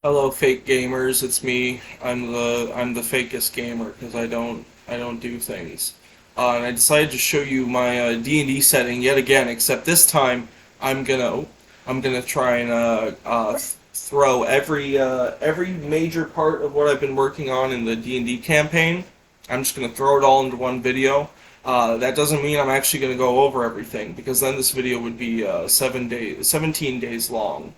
Hello, fake gamers. It's me. I'm the fakest gamer because I don't do things. And I decided to show you my D&D setting yet again. Except this time I'm gonna I'm gonna try and throw every major part of what I've been working on in the D&D campaign. I'm just gonna throw it all into one video. That doesn't mean I'm actually gonna go over everything because then this video would be 17 days long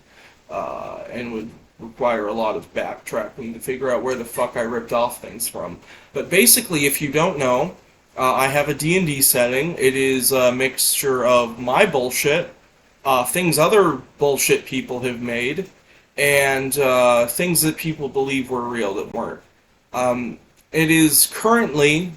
and would require a lot of backtracking to figure out where the fuck I ripped off things from. But basically, if you don't know, I have a D&D setting. It is a mixture of my bullshit, things other bullshit people have made, and things that people believe were real that weren't. It is currently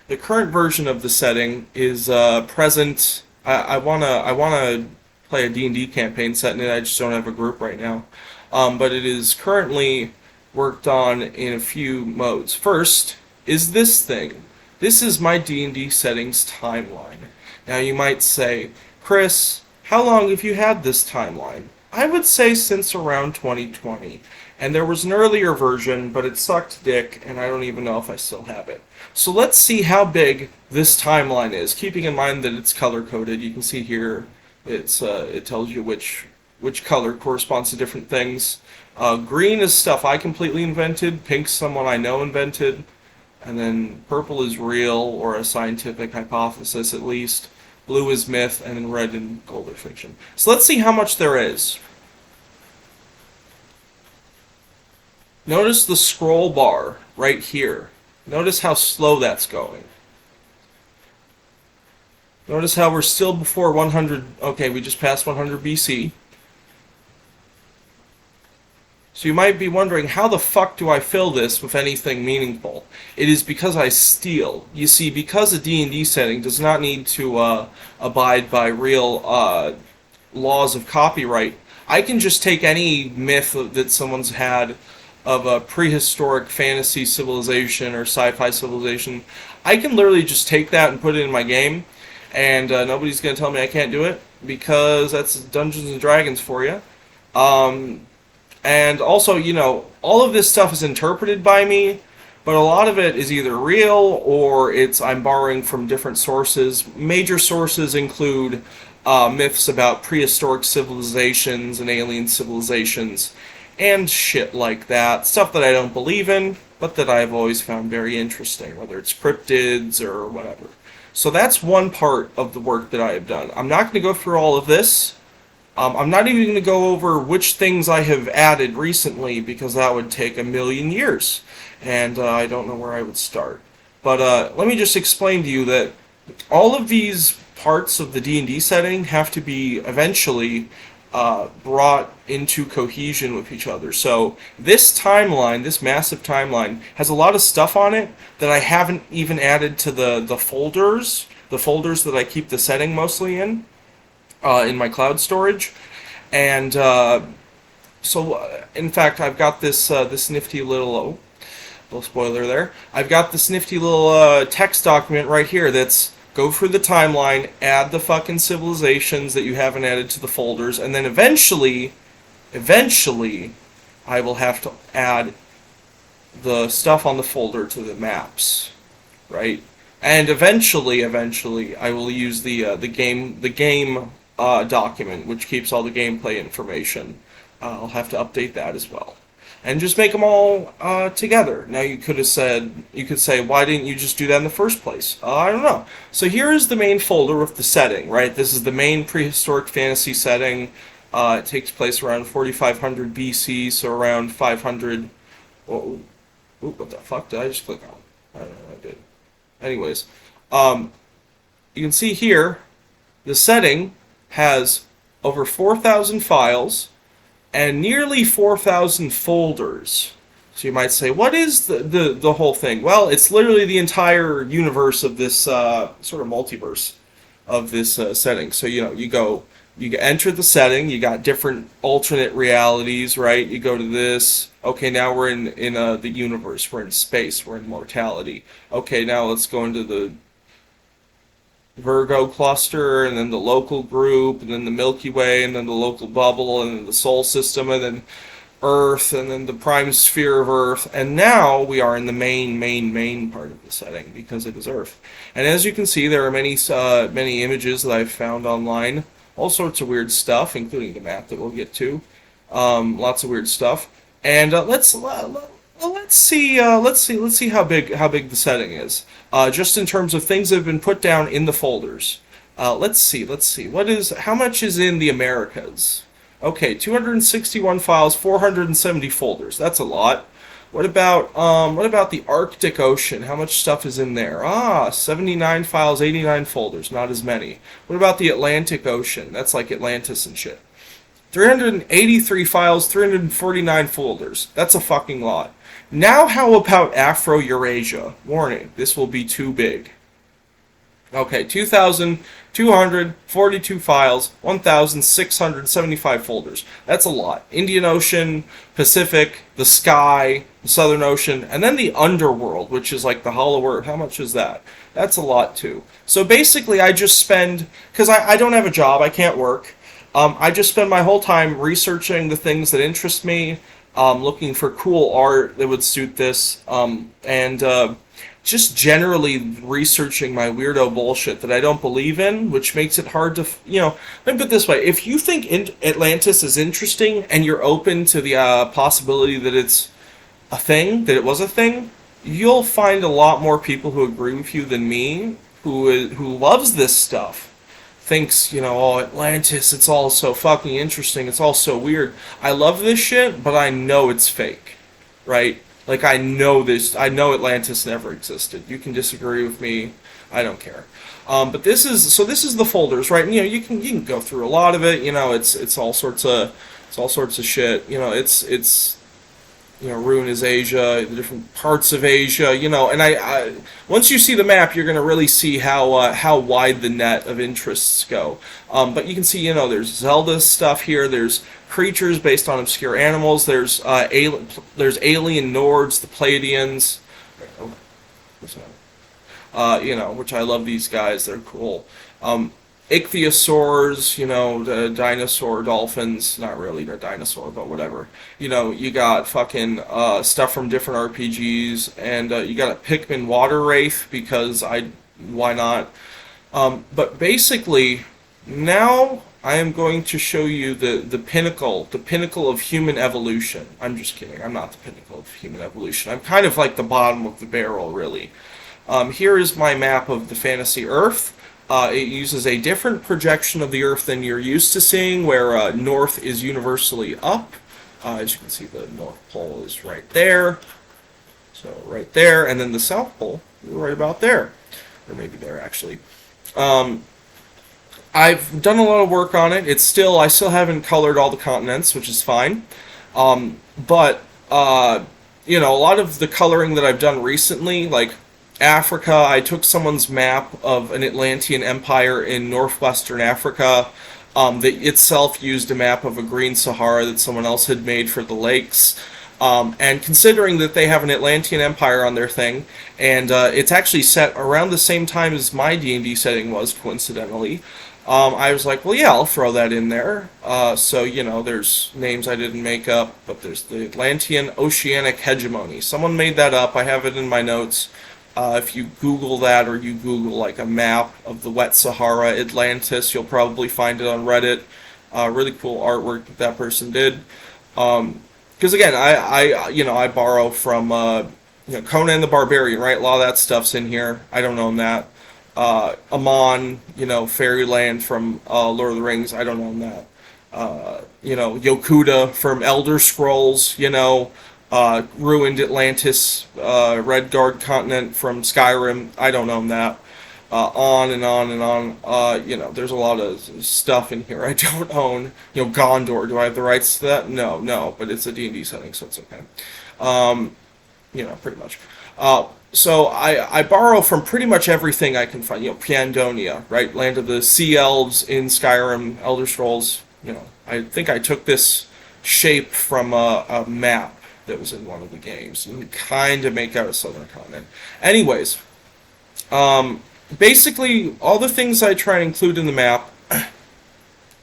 the current version of the setting is present. I wanna play a D&D campaign set in it. I just don't have a group right now. But it is currently worked on in a few modes. First is this thing. This is my D&D settings timeline. Now you might say, Chris, how long have you had this timeline? I would say since around 2020. And there was an earlier version, but it sucked dick, and I don't even know if I still have it. So let's see how big this timeline is, keeping in mind that it's color coded. You can see here it tells you which color corresponds to different things. Green is stuff I completely invented. Pink's someone I know invented. And then purple is real, or a scientific hypothesis at least. Blue is myth, and then red and gold are fiction. So let's see how much there is. Notice the scroll bar right here. Notice how slow that's going. Notice how we're still before 100. Okay, we just passed 100 BC. So you might be wondering, how the fuck do I fill this with anything meaningful? It is because I steal. You see, because a D&D setting does not need to abide by real laws of copyright, I can just take any myth that someone's had of a prehistoric fantasy civilization or sci-fi civilization. I can literally just take that and put it in my game, and nobody's going to tell me I can't do it, because that's Dungeons and Dragons for you. And also, all of this stuff is interpreted by me, but a lot of it is either real or I'm borrowing from different sources. Major sources include myths about prehistoric civilizations and alien civilizations and shit like that. Stuff that I don't believe in, but that I've always found very interesting, whether it's cryptids or whatever. So that's one part of the work that I have done. I'm not going to go through all of this. I'm not even going to go over which things I have added recently because that would take a million years, and I don't know where I would start. But let me just explain to you that all of these parts of the D&D setting have to be eventually brought into cohesion with each other. So this timeline, this massive timeline, has a lot of stuff on it that I haven't even added to the folders that I keep the setting mostly in my cloud storage, and in fact, I've got this nifty little spoiler there. I've got this nifty little text document right here that's go through the timeline, add the fucking civilizations that you haven't added to the folders, and then eventually, I will have to add the stuff on the folder to the maps, right? And eventually, I will use the game document, which keeps all the gameplay information. I'll have to update that as well, and just make them all together. Now you could say, why didn't you just do that in the first place? I don't know. So here is the main folder with the setting, right? This is the main prehistoric fantasy setting. It takes place around 4500 BC, so around 500. Oh, what the fuck did I just click on? I don't know what I did. Anyways, you can see here the setting has over 4,000 files and nearly 4,000 folders. So you might say, what is the whole thing? Well, it's literally the entire universe of this sort of multiverse of this setting. So you enter the setting, you got different alternate realities, right? You go to this. Okay, now we're in the universe. We're in space. We're in mortality. Okay, now let's go into the Virgo cluster, and then the local group, and then the Milky Way, and then the local bubble, and then the Sol system, and then Earth, and then the prime sphere of Earth, and now we are in the main part of the setting because it is Earth. And as you can see, there are many images that I've found online, all sorts of weird stuff, including the map that we'll get to. Lots of weird stuff, and let's see how big the setting is, just in terms of things that have been put down in the folders. Let's see. How much is in the Americas? Okay, 261 files, 470 folders. That's a lot. What about the Arctic Ocean? How much stuff is in there? 79 files, 89 folders. Not as many. What about the Atlantic Ocean? That's like Atlantis and shit. 383 files, 349 folders. That's a fucking lot. Now how about Afro-Eurasia? Warning, this will be too big. Okay, 2,242 files, 1,675 folders. That's a lot. Indian Ocean, Pacific, the sky, the Southern Ocean, and then the underworld, which is like the Hollow Earth. How much is that? That's a lot too. So basically, I just spend, because I don't have a job, I can't work. I just spend my whole time researching the things that interest me, looking for cool art that would suit this, and just generally researching my weirdo bullshit that I don't believe in, which makes it hard to, let me put it this way. If you think Atlantis is interesting and you're open to the possibility that it's a thing, that it was a thing, you'll find a lot more people who agree with you than me, who loves this stuff. Thinks, oh, Atlantis, it's all so fucking interesting, it's all so weird. I love this shit, but I know it's fake, right? Like, I know Atlantis never existed. You can disagree with me, I don't care. But this is the folders, right? And, you can go through a lot of it. It's all sorts of shit. It's Rune is Asia, the different parts of Asia, and I once you see the map, you're going to really see how wide the net of interests go. But you can see, there's Zelda stuff here, there's creatures based on obscure animals, there's alien Nords, the Pleiadians, which I love these guys, they're cool. Ichthyosaurs, the dinosaur dolphins, not really, they're dinosaur, but whatever. You got fucking stuff from different RPGs, and you got a Pikmin water wraith, because why not? But basically, now I am going to show you the pinnacle of human evolution. I'm just kidding, I'm not the pinnacle of human evolution. I'm kind of like the bottom of the barrel, really. Here is my map of the fantasy Earth. It uses a different projection of the Earth than you're used to seeing, where north is universally up. As you can see, the North Pole is right there. So right there, and then the South Pole is right about there. Or maybe there, actually. I've done a lot of work on it. I still haven't colored all the continents, which is fine. But a lot of the coloring that I've done recently, like Africa, I took someone's map of an Atlantean empire in northwestern Africa that itself used a map of a green Sahara that someone else had made for the lakes. And considering that they have an Atlantean empire on their thing, and it's actually set around the same time as my D&D setting was, coincidentally, I was like, well, yeah, I'll throw that in there. So, there's names I didn't make up, but there's the Atlantean Oceanic Hegemony. Someone made that up. I have it in my notes. If you Google that, or you Google like a map of the wet Sahara, Atlantis, you'll probably find it on Reddit. Really cool artwork that person did. Because again, I borrow from Conan the Barbarian, right? A lot of that stuff's in here. I don't own that. Amon, Fairyland from Lord of the Rings. I don't own that. Yokuda from Elder Scrolls. Ruined Atlantis, Redguard continent from Skyrim. I don't own that. On and on and on. There's a lot of stuff in here I don't own. Gondor. Do I have the rights to that? No. But it's a D&D setting, so it's okay. Pretty much. So I borrow from pretty much everything I can find. Piandonia, right? Land of the Sea Elves in Skyrim, Elder Scrolls. I think I took this shape from a map that was in one of the games. You can kind of make out a southern continent. Anyways, basically, all the things I try and include in the map,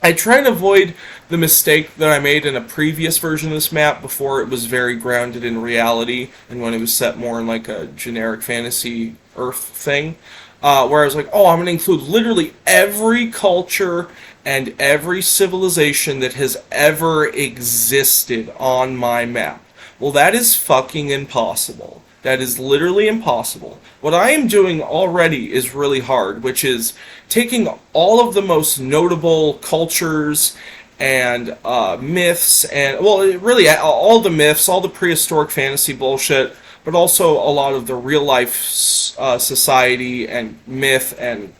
I try and avoid the mistake that I made in a previous version of this map before it was very grounded in reality and when it was set more in like a generic fantasy Earth thing. Where I was like, oh, I'm going to include literally every culture and every civilization that has ever existed on my map. Well, that is fucking impossible. That is literally impossible. What I am doing already is really hard, which is taking all of the most notable cultures and myths, and, well, really all the myths, all the prehistoric fantasy bullshit, but also a lot of the real life society and myth and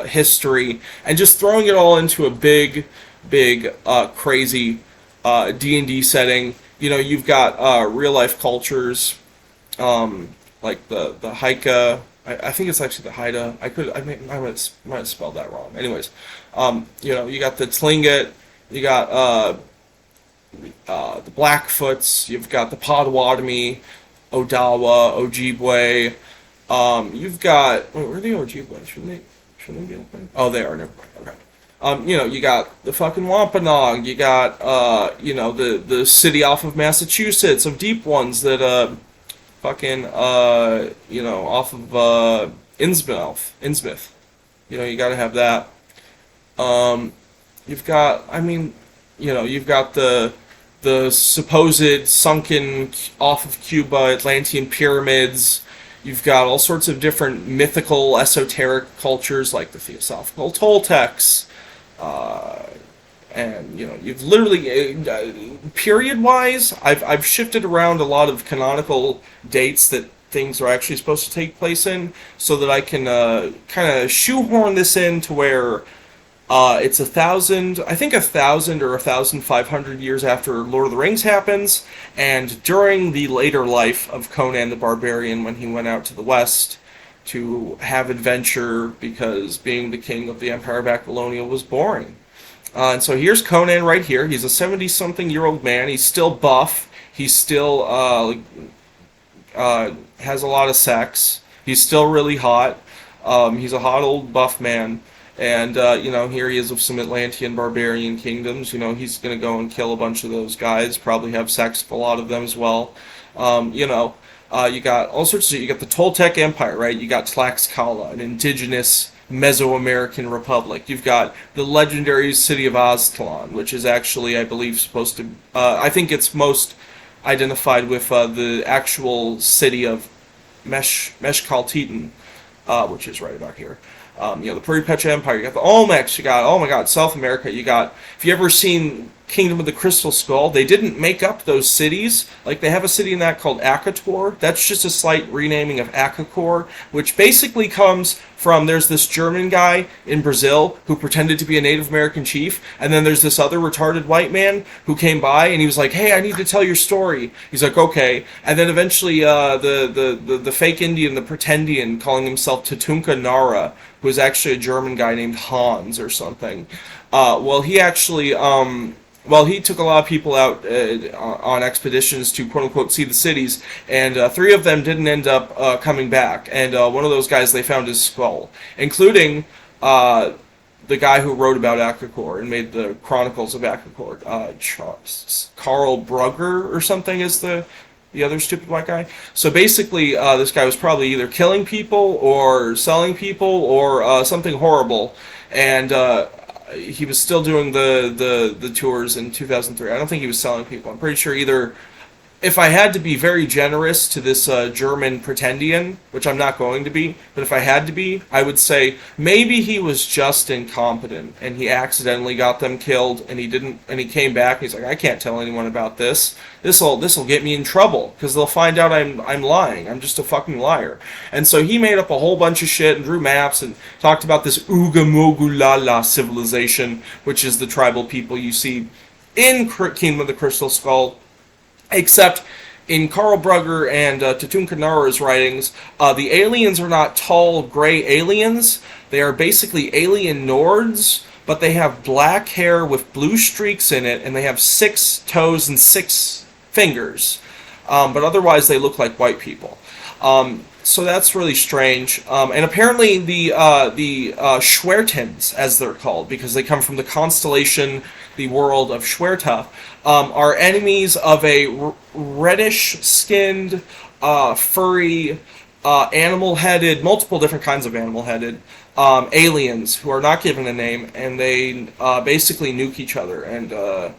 history, and just throwing it all into a big, crazy D&D setting. You know, you've got real life cultures, like the Haika. I think it's actually the Haida. I might have spelled that wrong. Anyways, you know, you got the Tlingit, you got the Blackfoots, you've got the Potawatomi, Odawa, Ojibwe. You've got, wait, where are the Ojibwe? Shouldn't they be open? Oh, they are. Never mind. Okay. You know, you got the fucking Wampanoag. You got, you know, the city off of Massachusetts of Deep Ones that fucking you know, off of Innsmouth. You know, you got to have that. You've got, I mean, you know, you've got the supposed sunken off of Cuba Atlantean pyramids. You've got all sorts of different mythical, esoteric cultures like the Theosophical Toltecs. And, you know, you've literally, period-wise, I've shifted around a lot of canonical dates that things are actually supposed to take place in, so that I can kind of shoehorn this in to where it's 1,000, I think 1,000 or 1,500 years after Lord of the Rings happens, and during the later life of Conan the Barbarian when he went out to the West to have adventure because being the king of the Empire of Babylonia was boring. And so here's Conan right here. He's a 70-something-year-old man. He's still buff. He's still has a lot of sex. He's still really hot. He's a hot old buff man. And, you know, here he is with some Atlantean barbarian kingdoms. You know, he's going to go and kill a bunch of those guys, probably have sex with a lot of them as well. You know, you got all sorts of... You got the Toltec Empire, right? You got Tlaxcala, an indigenous Mesoamerican republic. You've got the legendary city of Aztlan, which is actually, I believe, supposed to... I think it's most identified with the actual city of Meshkaltitan, which is right about here. You know, the Puripecha Empire, you got the Olmecs, you got, oh my god, South America, you got, if you ever seen Kingdom of the Crystal Skull, they didn't make up those cities. Like, they have a city in that called Akator. That's just a slight renaming of Akakor, which basically comes from, there's this German guy in Brazil who pretended to be a Native American chief, and then there's this other retarded white man who came by, and he was like, hey, I need to tell your story. He's like, okay. And then eventually the fake Indian, the pretendian, calling himself Tatunka Nara, who was actually a German guy named Hans or something. Well, he actually... Well, he took a lot of people out on expeditions to quote-unquote see the cities, and 3 of them didn't end up coming back. And one of those guys, they found his skull, including the guy who wrote about Akakor and made the Chronicles of Akakor. Carl Brugger or something is the other stupid white guy. So basically, this guy was probably either killing people or selling people or something horrible, and... he was still doing the tours in 2003. I don't think he was selling people. I'm pretty sure either, if I had to be very generous to this German pretendian, which I'm not going to be, but if I had to be, I would say maybe he was just incompetent and he accidentally got them killed, and he didn't, and he came back and he's like, I can't tell anyone about this. This'll get me in trouble because they'll find out I'm lying. I'm just a fucking liar. And so he made up a whole bunch of shit and drew maps and talked about this Ugamogulala civilization, which is the tribal people you see in Kingdom of the Crystal Skull. Except in Carl Brugger and Tatunka Nara's writings, the aliens are not tall, gray aliens. They are basically alien Nords, but they have black hair with blue streaks in it, and they have 6 toes and 6 fingers. But otherwise, they look like white people. So that's really strange. And apparently the Schwertens, as they're called, because they come from the constellation, the world of Schwerta, are enemies of a reddish-skinned, furry, animal-headed, multiple different kinds of animal-headed aliens who are not given a name, and they basically nuke each other. And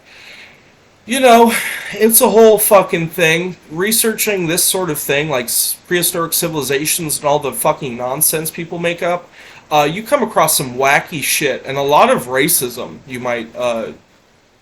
you know, it's a whole fucking thing. Researching this sort of thing, like prehistoric civilizations and all the fucking nonsense people make up, you come across some wacky shit and a lot of racism. You might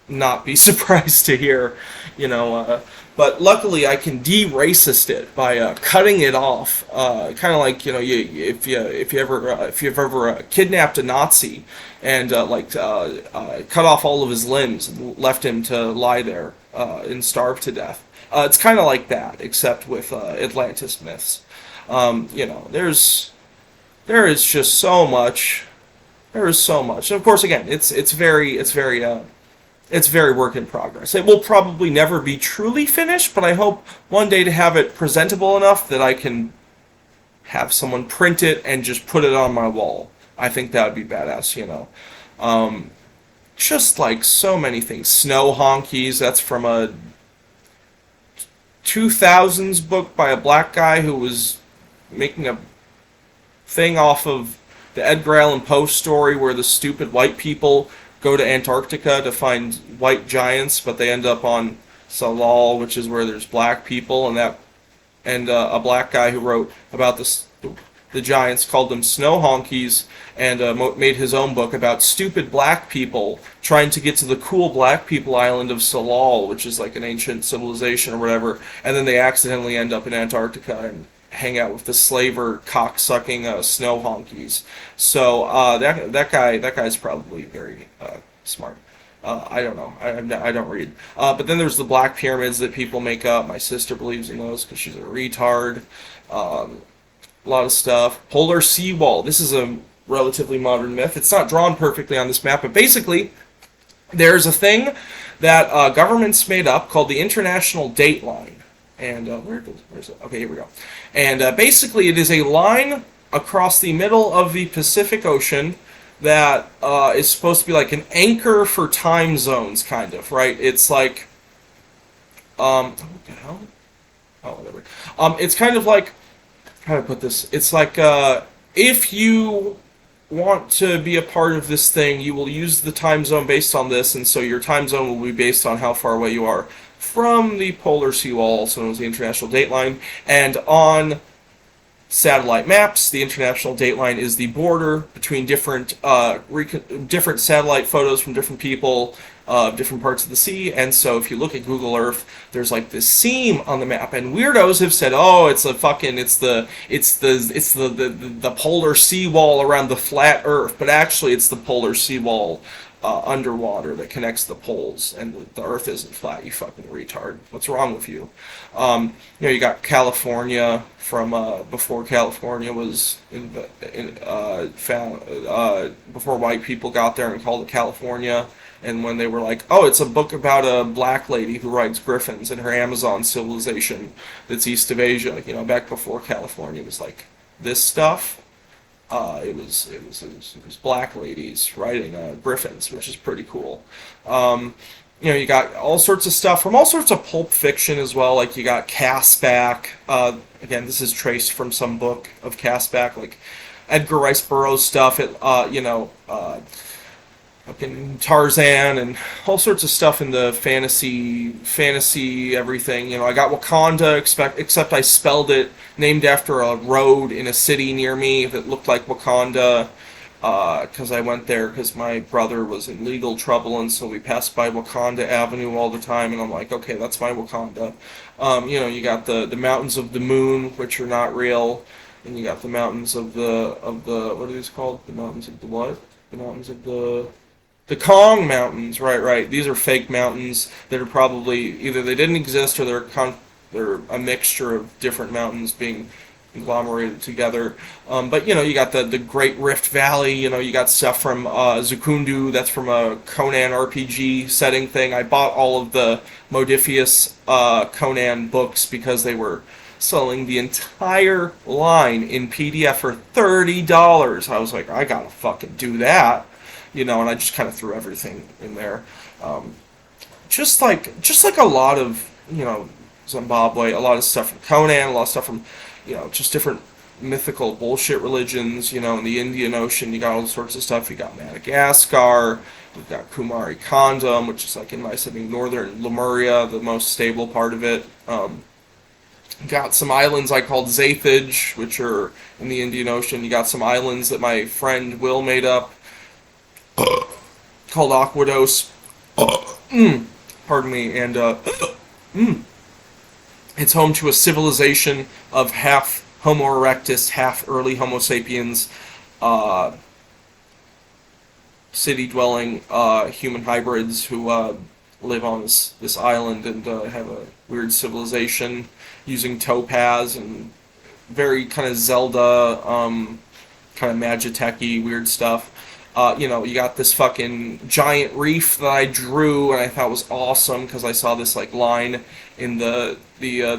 not be surprised to hear, you know. But luckily, I can de-racist it by cutting it off. Kind of like, you know, if you've ever kidnapped a Nazi and cut off all of his limbs and left him to lie there and starve to death. It's kind of like that, except with Atlantis myths. You know, there is just so much. There is so much. And of course, again, it's very work in progress. It will probably never be truly finished, but I hope one day to have it presentable enough that I can have someone print it and just put it on my wall. I think that would be badass, you know. Just like so many things. Snow Honkies, that's from a 2000s book by a black guy who was making a thing off of the Edgar Allan Poe story where the stupid white people go to Antarctica to find white giants, but they end up on Salal, which is where there's black people, and a black guy who wrote about the giants called them snow honkies, and made his own book about stupid black people trying to get to the cool black people island of Salal, which is like an ancient civilization or whatever, and then they accidentally end up in Antarctica and hang out with the slaver cock-sucking snow honkies. So that guy's probably very smart. I don't know. I don't read. But then there's the black pyramids that people make up. My sister believes in those because she's a retard. A lot of stuff. Polar seawall. This is a relatively modern myth. It's not drawn perfectly on this map, but basically there's a thing that governments made up called the International Dateline. And where's it? Okay, here we go. And basically, it is a line across the middle of the Pacific Ocean that is supposed to be like an anchor for time zones, kind of, right? It's like, what the hell? Oh, whatever. It's kind of like, how do I put this? It's like, if you want to be a part of this thing, you will use the time zone based on this, and so your time zone will be based on how far away you are from the polar seawall, also known as the International Dateline. And on satellite maps, the International Dateline is the border between different different satellite photos from different people of different parts of the sea. And so if you look at Google Earth, there's like this seam on the map, and weirdos have said, "Oh, it's the polar seawall around the flat Earth," but actually it's the polar seawall underwater that connects the poles, and the Earth isn't flat. You fucking retard! What's wrong with you? You know, you got California from before California was found, before white people got there and called it California. And when they were like, "Oh, it's a book about a black lady who rides griffins in her Amazon civilization that's east of Asia," you know, back before California was like this stuff. It was black ladies riding griffins, which is pretty cool. You know, you got all sorts of stuff from all sorts of pulp fiction as well. Like you got Castback. Again, this is traced from some book of Castback, like Edgar Rice Burroughs stuff. Fucking Tarzan and all sorts of stuff in the fantasy everything. You know, I got Wakanda, except I spelled it named after a road in a city near me that looked like Wakanda, because I went there because my brother was in legal trouble, and so we passed by Wakanda Avenue all the time, and I'm like, okay, that's my Wakanda. You know, you got the mountains of the moon, which are not real, and you got the mountains of the what are these called? The mountains of the what? The mountains of the Kong Mountains, right. These are fake mountains that are probably either they didn't exist or they're a mixture of different mountains being conglomerated together. But you know, you got the Great Rift Valley. You know, you got stuff from Zukundu. That's from a Conan RPG setting thing. I bought all of the Modifius Conan books because they were selling the entire line in PDF for $30. I was like, I gotta fucking do that, and I just kind of threw everything in there. Um, just like a lot of Zimbabwe, a lot of stuff from Conan, a lot of stuff from just different mythical bullshit religions. In the Indian Ocean, you got all sorts of stuff. You got Madagascar, you've got Kumari Kondom, which is like in I think northern Lemuria, the most stable part of it. Got some islands I called Zathage, which are in the Indian Ocean. You got some islands that my friend Will made up called Aquados. Pardon me, and it's home to a civilization of half Homo erectus, half early Homo sapiens, uh, city-dwelling human hybrids who live on this island and have a weird civilization using topaz and very kind of Zelda, kind of Magitech-y weird stuff. You got this fucking giant reef that I drew and I thought was awesome because I saw this like line in the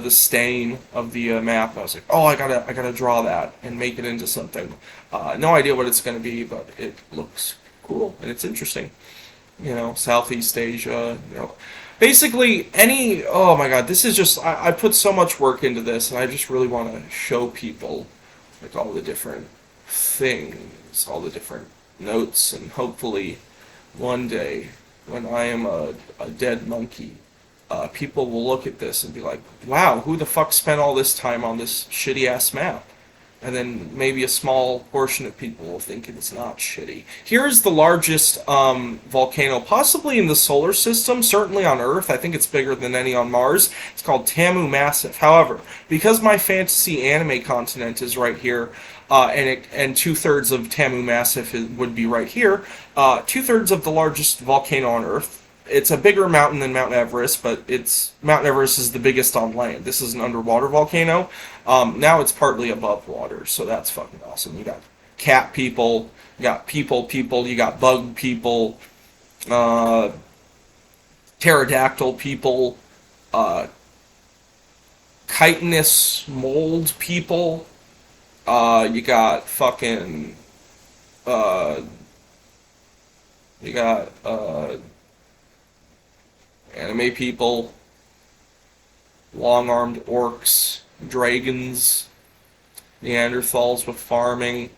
stain of the map. And I was like, oh, I gotta draw that and make it into something. No idea what it's gonna be, but it looks cool and it's interesting. Southeast Asia. Basically any. Oh my God, this is just. I put so much work into this, and I just really want to show people like all the different things, all the different notes, and hopefully one day when I am a dead monkey, people will look at this and be like, wow, who the fuck spent all this time on this shitty ass map? And then maybe a small portion of people will think it's not shitty. Here's the largest volcano possibly in the solar system, certainly on Earth. I think it's bigger than any on Mars. It's called Tamu Massif. However, because my fantasy anime continent is right here, and 2/3 of Tamu Massif would be right here, 2/3 of the largest volcano on Earth. It's a bigger mountain than Mount Everest, but Mount Everest is the biggest on land. This is an underwater volcano. Now it's partly above water, so that's fucking awesome. You got cat people, you got people, you got bug people, uh, pterodactyl people, uh, chitinous mold people. You got fucking, uh, you got anime people, long-armed orcs, dragons, Neanderthals with farming,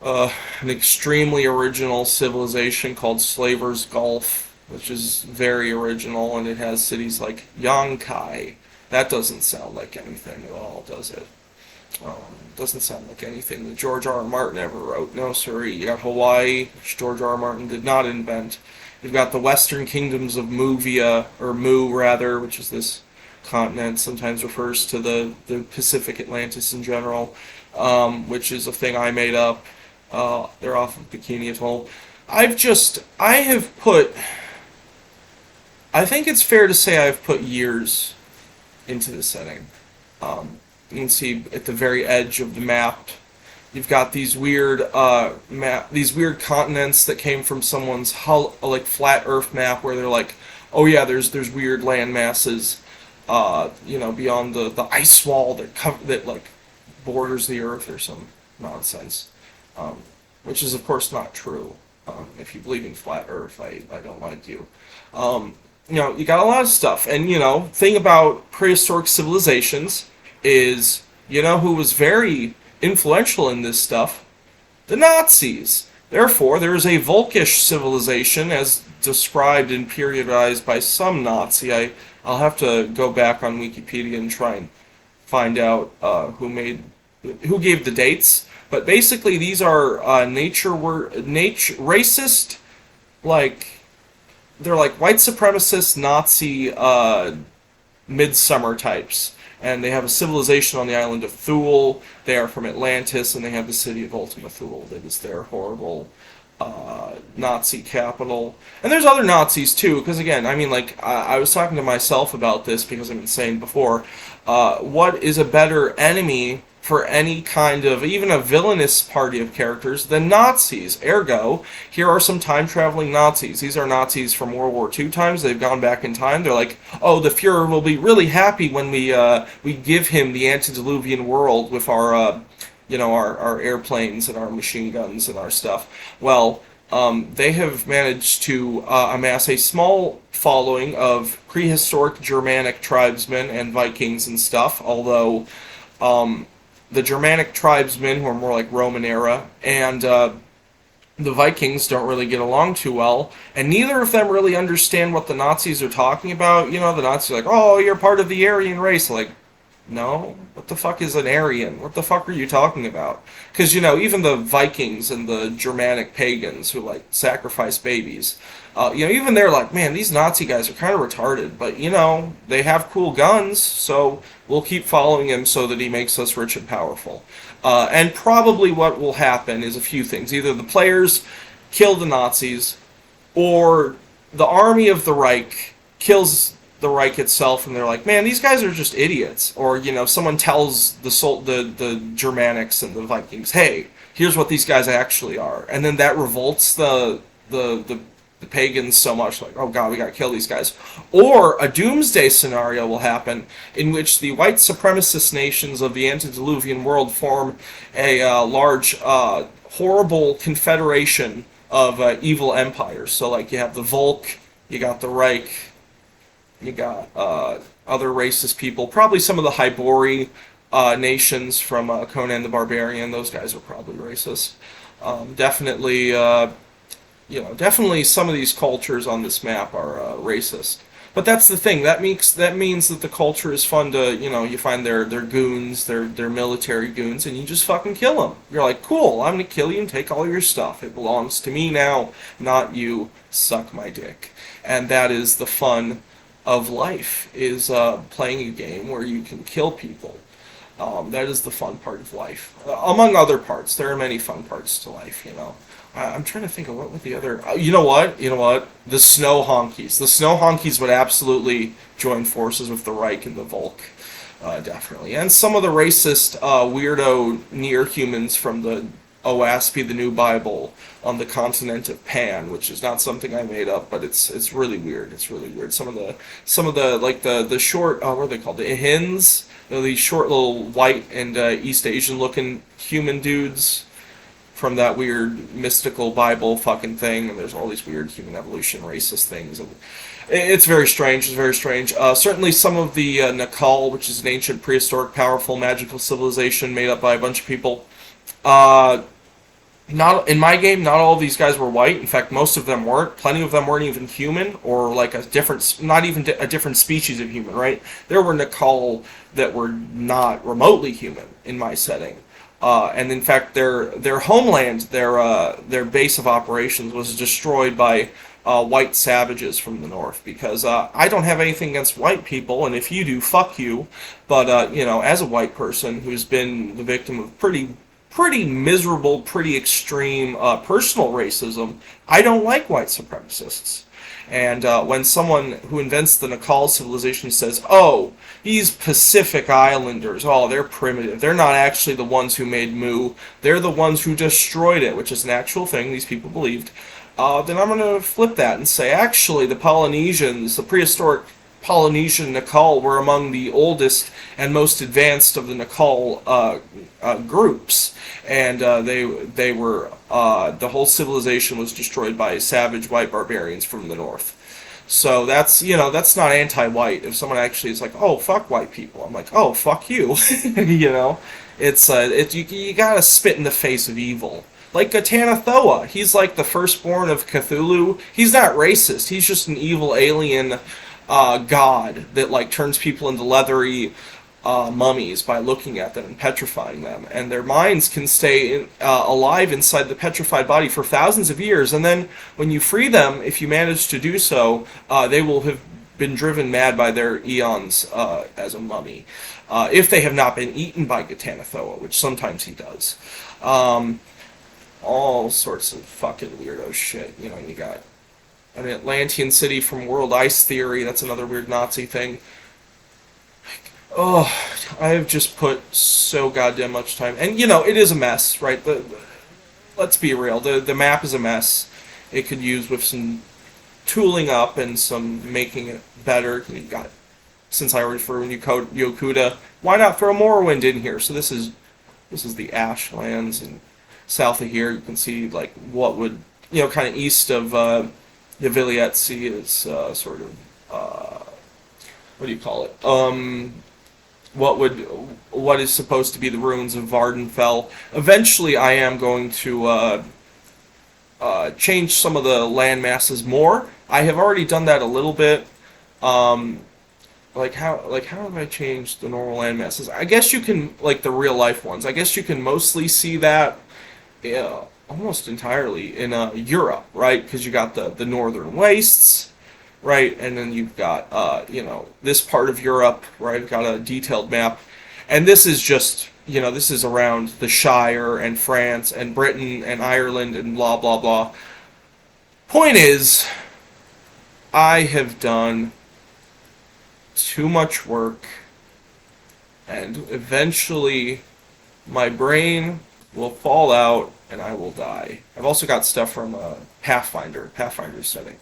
an extremely original civilization called Slaver's Gulf, which is very original, and it has cities like Yonkai. That doesn't sound like anything at all, does it? Doesn't sound like anything that George R. R. Martin ever wrote. No, sorry. You got Hawaii, which George R. R. Martin did not invent. You've got the western kingdoms of Muvia, or Mu rather, which is this continent, sometimes refers to the Pacific Atlantis in general, which is a thing I made up. They're off of Bikini Atoll. I have put, I think it's fair to say I've put years into this setting. You can see at the very edge of the map, you've got these weird these weird continents that came from someone's like flat Earth map, where they're like, oh yeah, there's weird land masses, beyond the ice wall that like borders the Earth or some nonsense, which is of course not true. If you believe in flat Earth, I don't like you. You got a lot of stuff, and thing about prehistoric civilizations is, who was very influential in this stuff? The Nazis. Therefore, there is a Volkish civilization, as described and periodized by some Nazi. I'll have to go back on Wikipedia and try and find out who gave the dates. But basically, these are nature racist, like they're like white supremacist Nazi midsummer types. And they have a civilization on the island of Thule. They are from Atlantis, and they have the city of Ultima Thule that is their horrible Nazi capital. And there's other Nazis too, because again, I mean, like I was talking to myself about this because I've been saying before, what is a better enemy for any kind of even a villainous party of characters than Nazis. Ergo, here are some time traveling Nazis. These are Nazis from World War II times. They've gone back in time. They're like, oh, the Fuhrer will be really happy when we give him the antediluvian world with our our airplanes and our machine guns and our stuff. Well, they have managed to amass a small following of prehistoric Germanic tribesmen and Vikings and stuff, although the Germanic tribesmen, who are more like Roman era, and the Vikings don't really get along too well, and neither of them really understand what the Nazis are talking about. The Nazis are like, oh, you're part of the Aryan race. Like, no, what the fuck is an Aryan? What the fuck are you talking about? Because, even the Vikings and the Germanic pagans who, like, sacrifice babies, even they're like, man, these Nazi guys are kind of retarded, but, they have cool guns, so we'll keep following him so that he makes us rich and powerful. And probably what will happen is a few things. Either the players kill the Nazis, or the army of the Reich kills the Reich itself, and they're like, man, these guys are just idiots. Or, someone tells the Germanics and the Vikings, hey, here's what these guys actually are. And then that revolts the pagans so much, like, oh god, we gotta kill these guys. Or a doomsday scenario will happen in which the white supremacist nations of the antediluvian world form a large, horrible confederation of evil empires. So, like, you have the Volk, you got the Reich, you got other racist people, probably some of the Hybori nations from Conan the Barbarian. Those guys are probably racist. Definitely, definitely some of these cultures on this map are racist. But that's the thing. That means that the culture is fun to, you find their goons, their military goons, and you just fucking kill them. You're like, cool, I'm gonna kill you and take all your stuff. It belongs to me now, not you. Suck my dick. And that is the fun of life, is playing a game where you can kill people. That is the fun part of life. Among other parts, there are many fun parts to life. I'm trying to think of what would the other. You know what? The snow honkies. The snow honkies would absolutely join forces with the Reich and the Volk, definitely. And some of the racist, weirdo near humans from the OASP, the New Bible, on the continent of Pan, which is not something I made up, but it's really weird. It's really weird. Some of the like the short, what are they called? The Ihins, these short little white and East Asian looking human dudes from that weird mystical Bible fucking thing. And there's all these weird human evolution racist things. And it's very strange. It's very strange. Certainly some of the Nakal, which is an ancient, prehistoric, powerful, magical civilization made up by a bunch of people. Not in my game, not all of these guys were white. In fact, most of them weren't. Plenty of them weren't even human, or like a different, not even a different species of human, right? There were Nakal that were not remotely human in my setting. And in fact, their homeland, their base of operations was destroyed by white savages from the north, because I don't have anything against white people, and if you do, fuck you. But as a white person who's been the victim of pretty miserable, pretty extreme personal racism, I don't like white supremacists. And when someone who invents the Nakal civilization says, oh, these Pacific Islanders, oh, they're primitive, they're not actually the ones who made Mu, they're the ones who destroyed it, which is an actual thing these people believed, then I'm going to flip that and say, actually, the Polynesians, the prehistoric Polynesian Nakal, were among the oldest and most advanced of the Nakal groups, and they were the whole civilization was destroyed by savage white barbarians from the north. So that's not anti-white. If someone actually is like, oh, fuck white people, I'm like, oh, fuck you. You gotta spit in the face of evil. Like Gatanathoa, he's like the firstborn of Cthulhu. He's not racist. He's just an evil alien god that like turns people into leathery mummies by looking at them and petrifying them, and their minds can stay alive inside the petrified body for thousands of years, and then when you free them, if you manage to do so, they will have been driven mad by their eons as a mummy, if they have not been eaten by Gatanathoa, which sometimes he does. All sorts of fucking weirdo shit. You got an Atlantean city from World Ice Theory. That's another weird Nazi thing. Oh, I have just put so goddamn much time, and you know it is a mess, right? Let's be real, the map is a mess. It could use with some tooling up and some making it better. You got since I already threw Yokuda, why not throw Morrowind in here? So this is the Ashlands, and south of here you can see like what would kind of east of the Viliette Sea is sort of what do you call it? What would what is supposed to be the ruins of Vardenfell. Eventually, I am going to change some of the land masses more. I have already done that a little bit. Um, how have I changed the normal land masses? I guess you can like the real life ones. I guess you can mostly see that almost entirely in Europe, right? Because you got the northern wastes, right? And then you've got this part of Europe, right? I've got a detailed map, and this is just this is around the Shire and France and Britain and Ireland and blah blah blah. Point is, I have done too much work, and eventually my brain will fall out and I will die. I've also got stuff from Pathfinder setting.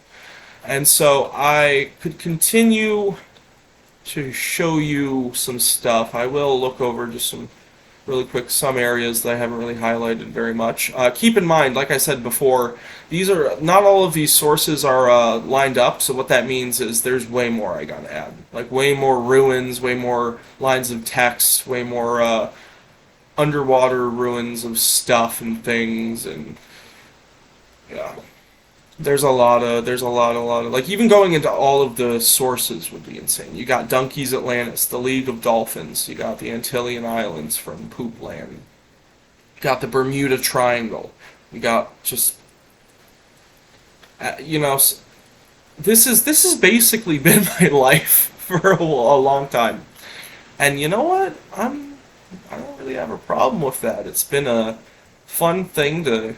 And so I could continue to show you some stuff. I will look over just some really quick some areas that I haven't really highlighted very much. Keep in mind, like I said before, these are not all of these sources are lined up. So what that means is there's way more I gotta add, like way more ruins, way more lines of text, way more underwater ruins of stuff and things, and yeah. There's a lot of like even going into all of the sources would be insane. You got Donkey's Atlantis, the League of Dolphins, you got the Antillean Islands from Poopland, you got the Bermuda Triangle, you got just you know this has basically been my life for a long time, and you know what I don't really have a problem with that. It's been a fun thing to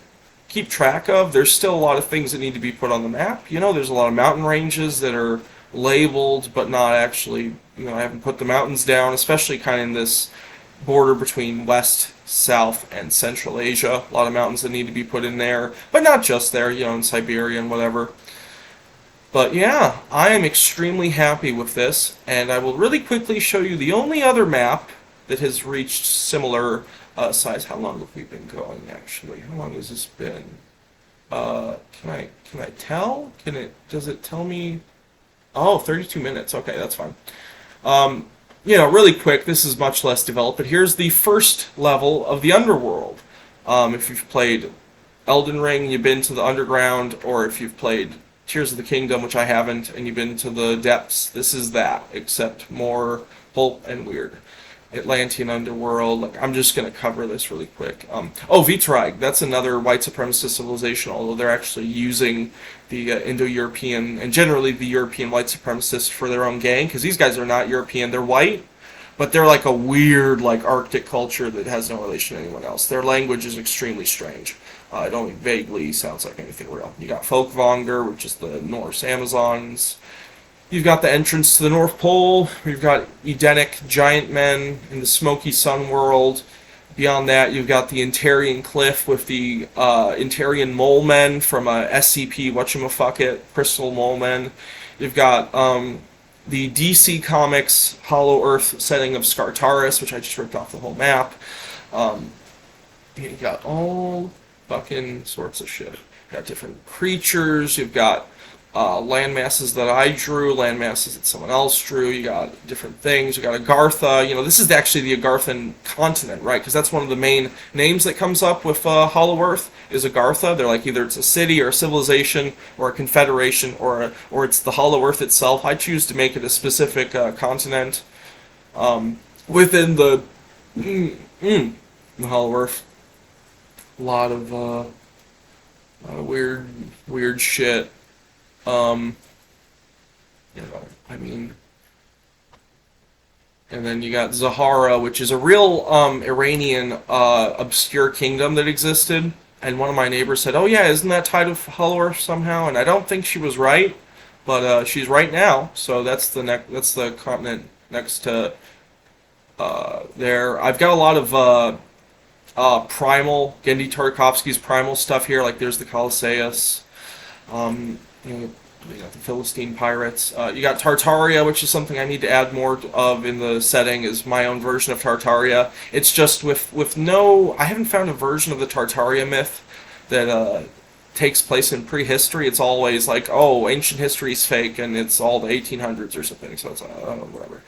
keep track of. There's still a lot of things that need to be put on the map. There's a lot of mountain ranges that are labeled but not actually, I haven't put the mountains down, especially kind of in this border between West, South, and Central Asia. A lot of mountains that need to be put in there, but not just there, in Siberia and whatever. But yeah, I am extremely happy with this, and I will really quickly show you the only other map that has reached similar size. How long have we been going, actually? How long has this been? Can I tell? Does it tell me? Oh, 32 minutes. Okay, that's fine. Really quick, this is much less developed, but here's the first level of the Underworld. If you've played Elden Ring, you've been to the Underground, or if you've played Tears of the Kingdom, which I haven't, and you've been to the Depths, this is that, except more pulp and weird. Atlantean underworld. Like, I'm just going to cover this really quick. Vitrag, that's another white supremacist civilization, although they're actually using the Indo-European and generally the European white supremacists for their own gang, because these guys are not European. They're white, but they're like a weird, like, Arctic culture that has no relation to anyone else. Their language is extremely strange. It only vaguely sounds like anything real. You got Folkvanger, which is the Norse Amazons. You've got the entrance to the North Pole. You've got Edenic giant men in the smoky sun world. Beyond that, you've got the Interian Cliff with the Interian mole men from SCP whatchamaffuckit, Crystal Mole Men. You've got the DC Comics Hollow Earth setting of Skartaris, which I just ripped off the whole map. You got all fucking sorts of shit. You've got different creatures. You've got land masses that I drew, land masses that someone else drew. You got different things. You got Agartha. This is actually the Agarthan continent, right? Because that's one of the main names that comes up with Hollow Earth is Agartha. They're like either it's a city or a civilization or a confederation or it's the Hollow Earth itself. I choose to make it a specific continent within the Hollow Earth. A lot of weird shit. Um, I mean, and then you got Zahara, which is a real Iranian obscure kingdom that existed. And one of my neighbors said, "Oh yeah, isn't that tied with Hollow Earth somehow?" And I don't think she was right, but she's right now. So that's the continent next to There, I've got a lot of Primal, Gendy Tartakovsky's Primal stuff here. Like there's the Colosseus, um, you got the Philistine Pirates. You got Tartaria, which is something I need to add more of in the setting. Is my own version of Tartaria. It's just with no. I haven't found a version of the Tartaria myth that takes place in prehistory. It's always like, oh, ancient history is fake, and it's all the 1800s or something. So it's I don't know, whatever.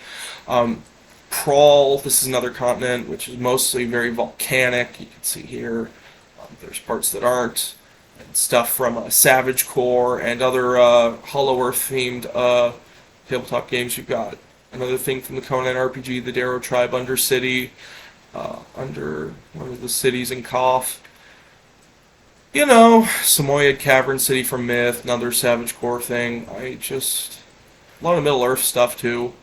Um, Prawl. This is another continent, which is mostly very volcanic. You can see here. There's parts that aren't. And stuff from Savage Core and other Hollow Earth themed tabletop games. You've got another thing from the Conan RPG, the Darrow Tribe, Undercity, under one of the cities in Koth. You know, Samoyed Cavern City from Myth, another Savage Core thing. A lot of Middle Earth stuff too,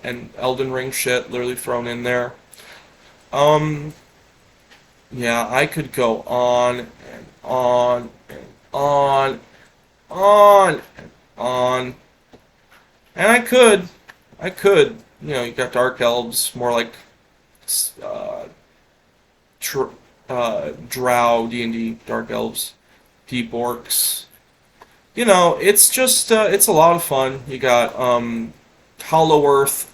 and Elden Ring shit literally thrown in there. Um, yeah, I could go on and on and on and on, and I could. You know, you got Dark Elves, more like uh, tr- Drow D&D Dark Elves, Deep Orcs. You know, it's just it's a lot of fun. You got Hollow Earth,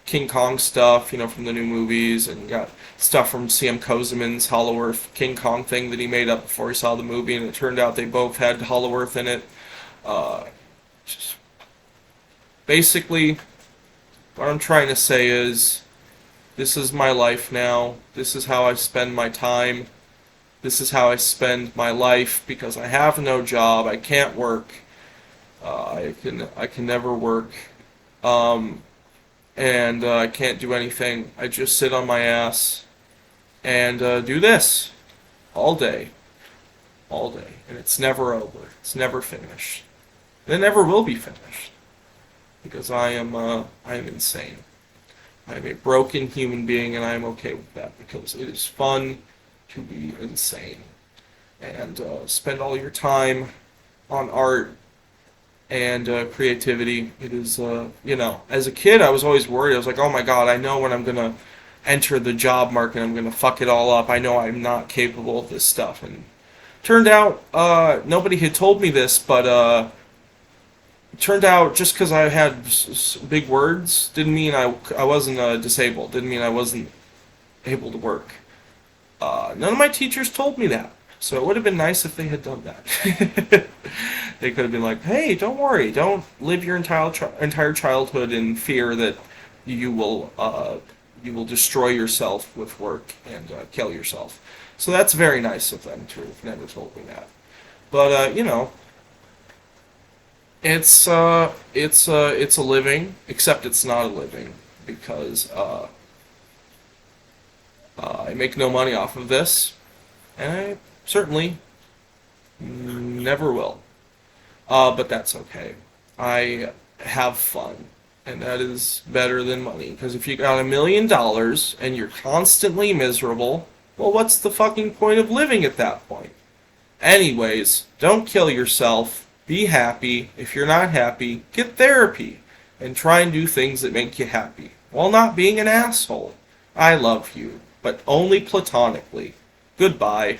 King Kong stuff, you know, from the new movies, and you got stuff from C.M. Kozeman's Hollow Earth King Kong thing that he made up before he saw the movie, and it turned out they both had Hollow Earth in it. Uh, just basically, what I'm trying to say is, this is my life now. This is how I spend my time. This is how I spend my life because I have no job. I can't work. I can never work. Um, and I can't do anything. I just sit on my ass and do this all day, and it's never over. It's never finished. And it never will be finished because I am insane. I am a broken human being, and I am okay with that because it is fun to be insane and spend all your time on art and creativity. It is, you know, as a kid, I was always worried. I was like, oh my god, I know when I'm gonna enter the job market, I'm gonna fuck it all up. I know I'm not capable of this stuff. And turned out, nobody had told me this, but it turned out just because I had big words didn't mean I wasn't disabled. Didn't mean I wasn't able to work. None of my teachers told me that. So it would have been nice if they had done that. They could have been like, "Hey, don't worry. Don't live your entire childhood in fear that you will you will destroy yourself with work and kill yourself." So that's very nice of them to have never told me that. But you know, it's a living, except it's not a living because I make no money off of this, and I certainly never will. But that's okay. I have fun, and that is better than money. Because if you got $1 million and you're constantly miserable, well, what's the fucking point of living at that point? Anyways, don't kill yourself. Be happy. If you're not happy, get therapy and try and do things that make you happy while not being an asshole. I love you, but only platonically. Goodbye.